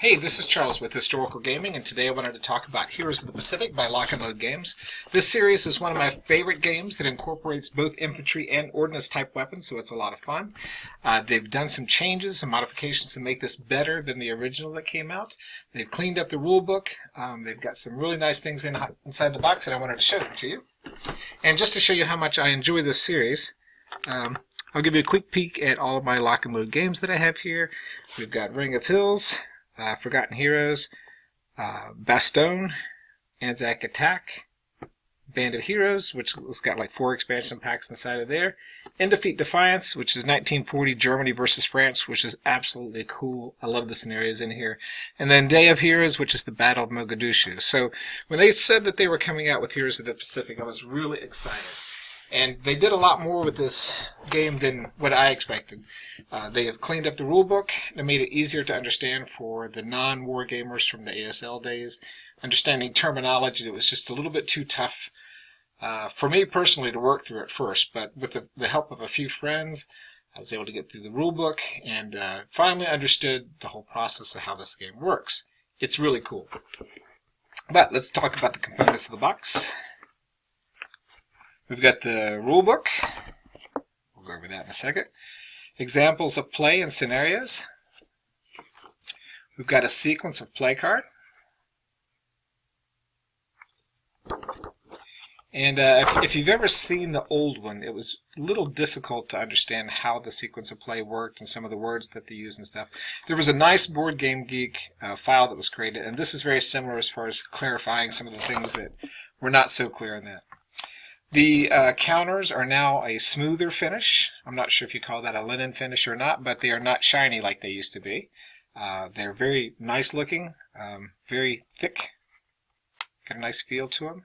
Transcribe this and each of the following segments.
Hey, this is Charles with Historical Gaming, and today I wanted to talk about Heroes of the Pacific by Lock and Load Games. This series is one of my favorite games that incorporates both infantry and ordnance type weapons, so it's a lot of fun. They've done some changes and modifications to make this better than the original that came out. They've cleaned up the rule book. They've got some really nice things inside the box, and I wanted to show them to you. And just to show you how much I enjoy this series, I'll give you a quick peek at all of my Lock and Load games that I have here. We've got Ring of Hills, Forgotten Heroes, Bastogne, Anzac Attack, Band of Heroes, which has got like 4 expansion packs inside of there, In Defeat Defiance, which is 1940 Germany versus France, which is absolutely cool. I love the scenarios in here. And then Day of Heroes, which is the Battle of Mogadishu. So when they said that they were coming out with Heroes of the Pacific, I was really excited. And they did a lot more with this game than what I expected. They have cleaned up the rulebook and made it easier to understand for the non-war gamers from the ASL days. Understanding terminology that was just a little bit too tough for me personally to work through at first. But with the help of a few friends, I was able to get through the rulebook and finally understood the whole process of how this game works. It's really cool. But let's talk about the components of the box. We've got the rule book. We'll go over that in a second. Examples of play and scenarios. We've got a sequence of play card. And if you've ever seen the old one, it was a little difficult to understand how the sequence of play worked and some of the words that they used and stuff. There was a nice Board Game Geek file that was created, and this is very similar as far as clarifying some of the things that were not so clear in that. The counters are now a smoother finish. I'm not sure if you call that a linen finish or not, but they are not shiny like they used to be. They're very nice looking, very thick, got a nice feel to them.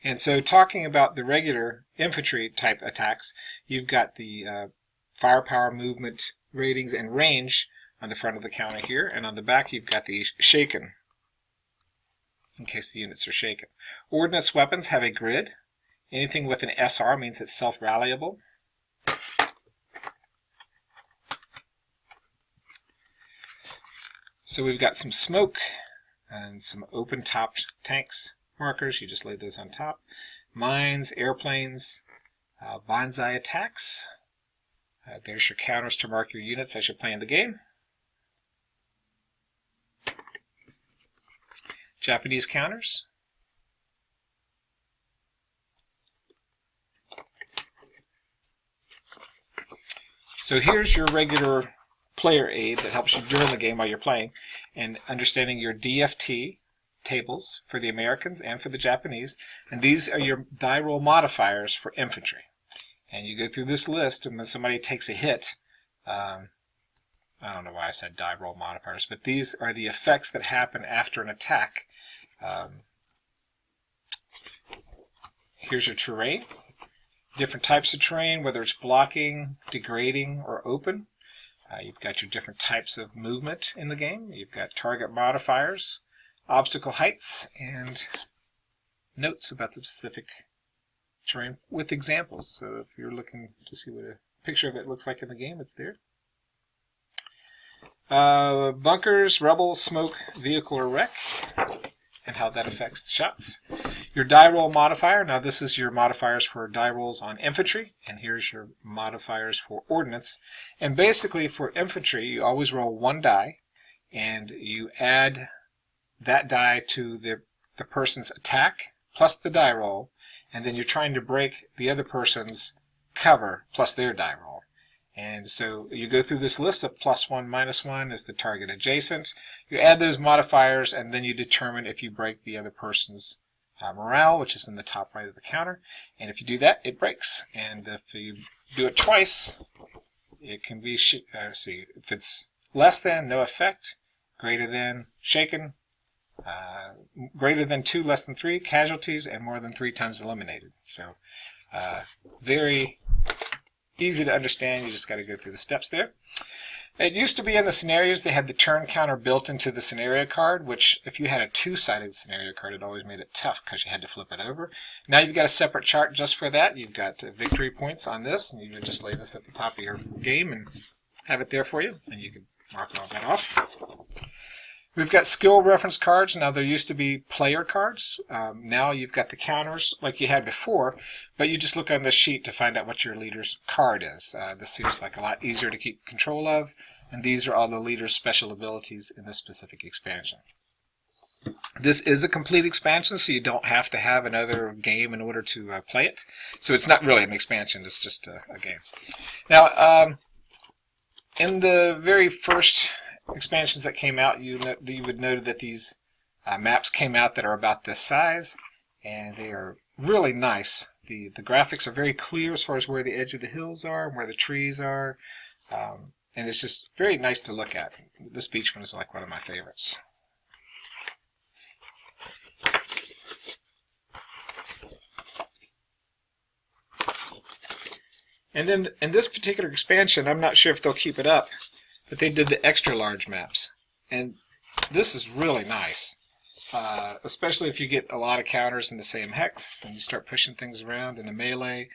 And so talking about the regular infantry type attacks, you've got the firepower, movement, ratings, and range on the front of the counter here, and on the back you've got the shaken, in case the units are shaken. Ordnance weapons have a grid. Anything with an SR means it's self-ralliable. So we've got some smoke and some open-topped tanks markers. You just lay those on top. Mines, airplanes, bonsai attacks. There's your counters to mark your units as you're playing the game. Japanese counters. So here's your regular player aid that helps you during the game while you're playing, and understanding your DFT tables for the Americans and for the Japanese. And these are your die roll modifiers for infantry. And you go through this list, and when somebody takes a hit, I don't know why I said die roll modifiers, but these are the effects that happen after an attack. Here's your terrain. Different types of terrain, whether it's blocking, degrading, or open. You've got your different types of movement in the game. You've got target modifiers, obstacle heights, and notes about the specific terrain with examples. So if you're looking to see what a picture of it looks like in the game, it's there. Bunkers, rebel, smoke, vehicle, or wreck, and how that affects the shots. Your die roll modifier. Now this is your modifiers for die rolls on infantry, and here's your modifiers for ordnance. And basically for infantry, you always roll 1 die, and you add that die to the person's attack plus the die roll, and then you're trying to break the other person's cover plus their die roll. And so you go through this list of +1, -1 is the target adjacent. You add those modifiers, and then you determine if you break the other person's morale, which is in the top right of the counter. And if you do that, it breaks. And if you do it twice, it can be, if it's less than, no effect, greater than, shaken, greater than 2, less than 3, casualties, and more than 3 times eliminated. So very easy to understand. You just got to go through the steps there. It used to be in the scenarios they had the turn counter built into the scenario card, which if you had a 2-sided scenario card, it always made it tough because you had to flip it over. Now you've got a separate chart just for that. You've got victory points on this, and you can just lay this at the top of your game and have it there for you, and you can mark all that off. We've got skill reference cards. Now there used to be player cards. Now you've got the counters like you had before, but you just look on the sheet to find out what your leader's card is. This seems like a lot easier to keep control of, and these are all the leader's special abilities in this specific expansion. This is a complete expansion, so you don't have to have another game in order to play it. So it's not really an expansion, it's just a game. Now, in the very first expansions that came out, you would note that these maps came out that are about this size, and they are really nice. The graphics are very clear as far as where the edge of the hills are, and where the trees are, and it's just very nice to look at. This beach one is like one of my favorites. And then in this particular expansion, I'm not sure if they'll keep it up, but they did the extra large maps. And this is really nice, especially if you get a lot of counters in the same hex and you start pushing things around in a melee.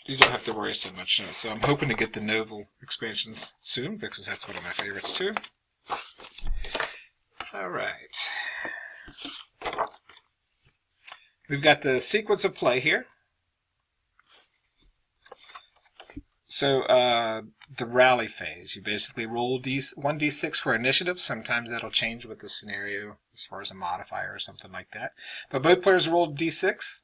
You don't have to worry so much. So I'm hoping to get the Novel expansions soon, because that's one of my favorites too. Alright. We've got the sequence of play here. So the rally phase, you basically roll 1d6 for initiative. Sometimes that'll change with the scenario as far as a modifier or something like that. But both players roll d6.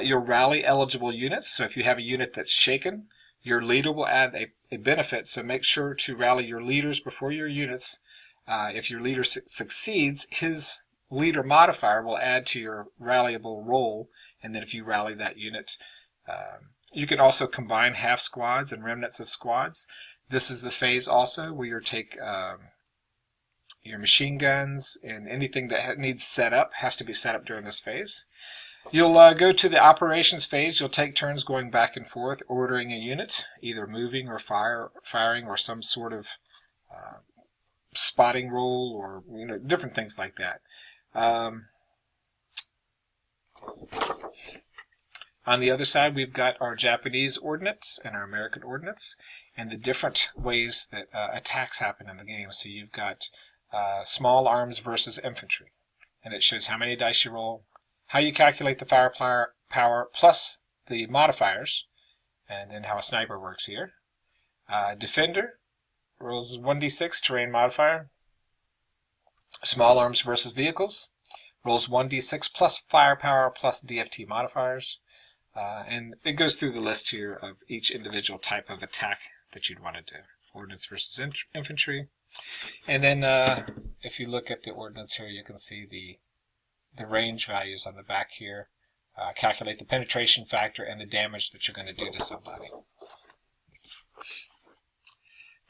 You'll rally eligible units. So if you have a unit that's shaken, your leader will add a benefit. So make sure to rally your leaders before your units. If your leader succeeds, his leader modifier will add to your rallyable roll. And then if you rally that unit, you can also combine half squads and remnants of squads. This is the phase also where you take your machine guns, and anything that needs set up has to be set up during this phase. You'll go to the operations phase. You'll take turns going back and forth, ordering a unit, either moving or firing or some sort of spotting roll, or different things like that. On the other side, we've got our Japanese ordnance and our American ordnance, and the different ways that attacks happen in the game. So you've got small arms versus infantry, and it shows how many dice you roll, how you calculate the firepower plus the modifiers, and then how a sniper works here. Defender rolls 1d6 terrain modifier. Small arms versus vehicles rolls 1d6 plus firepower plus DFT modifiers. And it goes through the list here of each individual type of attack that you'd want to do. Ordnance versus infantry. And then if you look at the ordnance here, you can see the range values on the back here. Calculate the penetration factor and the damage that you're going to do to somebody.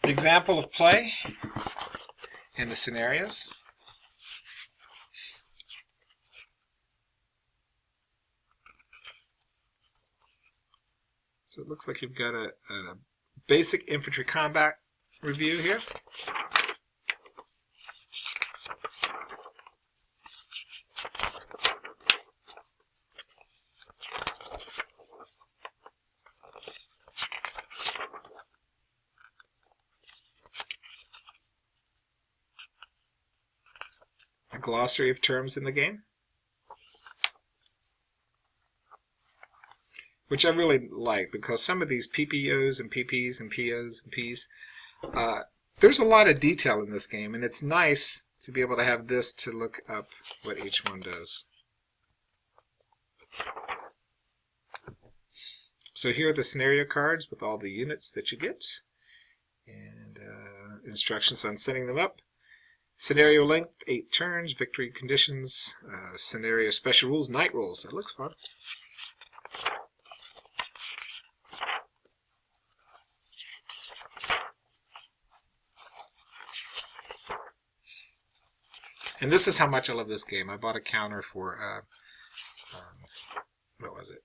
An example of play and the scenarios. So it looks like you've got a basic infantry combat review here. A glossary of terms in the game, which I really like, because some of these PPOs and PPs and POs and Ps, there's a lot of detail in this game, and it's nice to be able to have this to look up what each one does. So here are the scenario cards with all the units that you get, and instructions on setting them up. Scenario length, 8 turns. Victory conditions. Scenario special rules, night rules. That looks fun. And this is how much I love this game. I bought a counter for, what was it?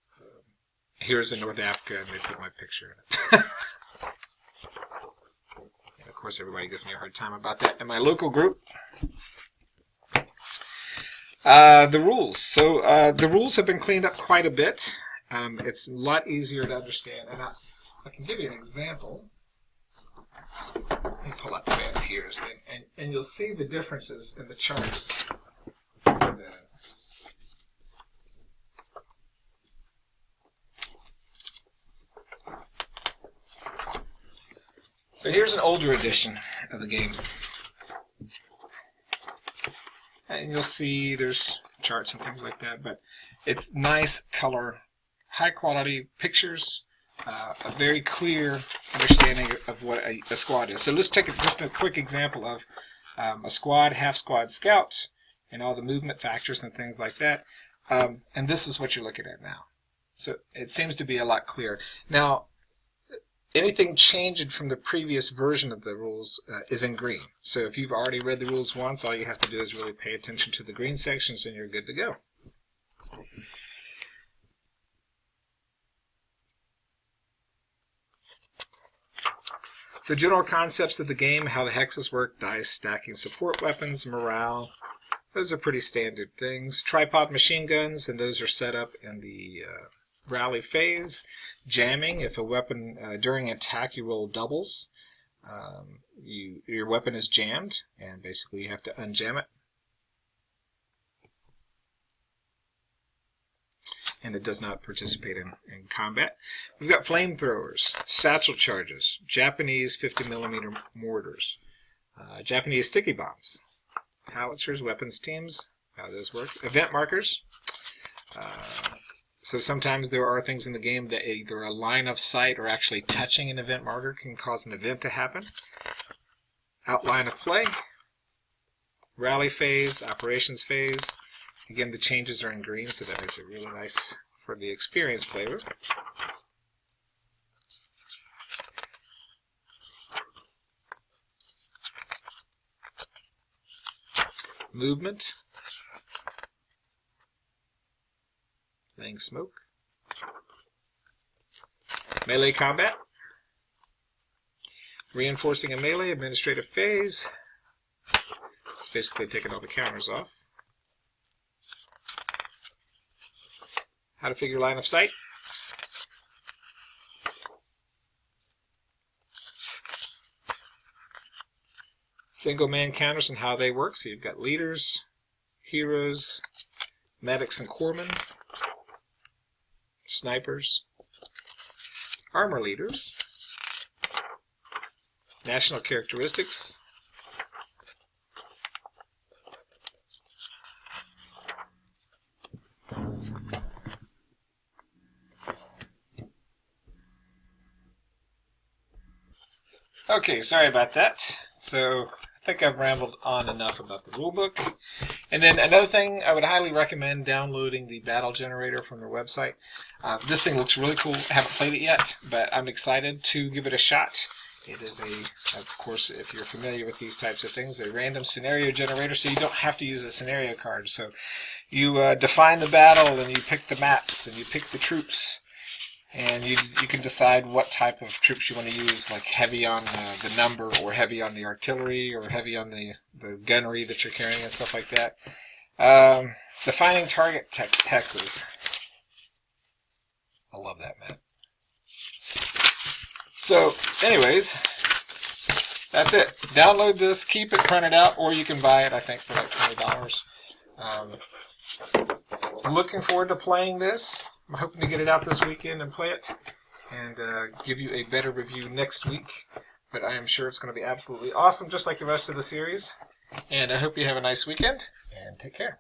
Heroes in North Africa, and they put my picture in it. And of course, everybody gives me a hard time about that in my local group. The rules. So the rules have been cleaned up quite a bit. It's a lot easier to understand. And I can give you an example. Let me pull out the band of heroes thing. and you'll see the differences in the charts. So here's an older edition of the games. And you'll see there's charts and things like that, but it's nice color, high quality pictures, a very clear understanding of what a squad is. So let's take just a quick example of a squad, half squad, scouts, and all the movement factors and things like that. And this is what you're looking at now. So it seems to be a lot clearer. Now, anything changed from the previous version of the rules is in green. So if you've already read the rules once, all you have to do is really pay attention to the green sections and you're good to go. So general concepts of the game, how the hexes work, dice, stacking, support weapons, morale. Those are pretty standard things. Tripod machine guns, and those are set up in the rally phase. Jamming, if a weapon during attack you roll doubles, your weapon is jammed, and basically you have to unjam it. And it does not participate in combat. We've got flamethrowers, satchel charges, Japanese 50mm mortars, Japanese sticky bombs, howitzers, weapons teams, how those work, event markers. So sometimes there are things in the game that either a line of sight or actually touching an event marker can cause an event to happen. Outline of play, rally phase, operations phase. Again, the changes are in green, so that makes it really nice for the experienced player. Movement. Laying smoke. Melee combat. Reinforcing a melee, administrative phase. It's basically taking all the counters off. How to figure line of sight. Single man counters and how they work. So you've got leaders, heroes, medics and corpsmen, snipers, armor leaders, national characteristics, okay, sorry about that. So I think I've rambled on enough about the rulebook. And then another thing, I would highly recommend downloading the battle generator from their website. This thing looks really cool. I haven't played it yet, but I'm excited to give it a shot. It is of course, if you're familiar with these types of things, a random scenario generator, so you don't have to use a scenario card. So you define the battle, and you pick the maps, and you pick the troops. And you can decide what type of troops you want to use, like heavy on the number, or heavy on the artillery, or heavy on the gunnery that you're carrying and stuff like that. Defining target hexes. I love that, man. So, anyways, that's it. Download this, keep it printed out, or you can buy it, I think, for like $20. I'm looking forward to playing this. I'm hoping to get it out this weekend and play it, and give you a better review next week. But I am sure it's going to be absolutely awesome, just like the rest of the series. And I hope you have a nice weekend, and take care.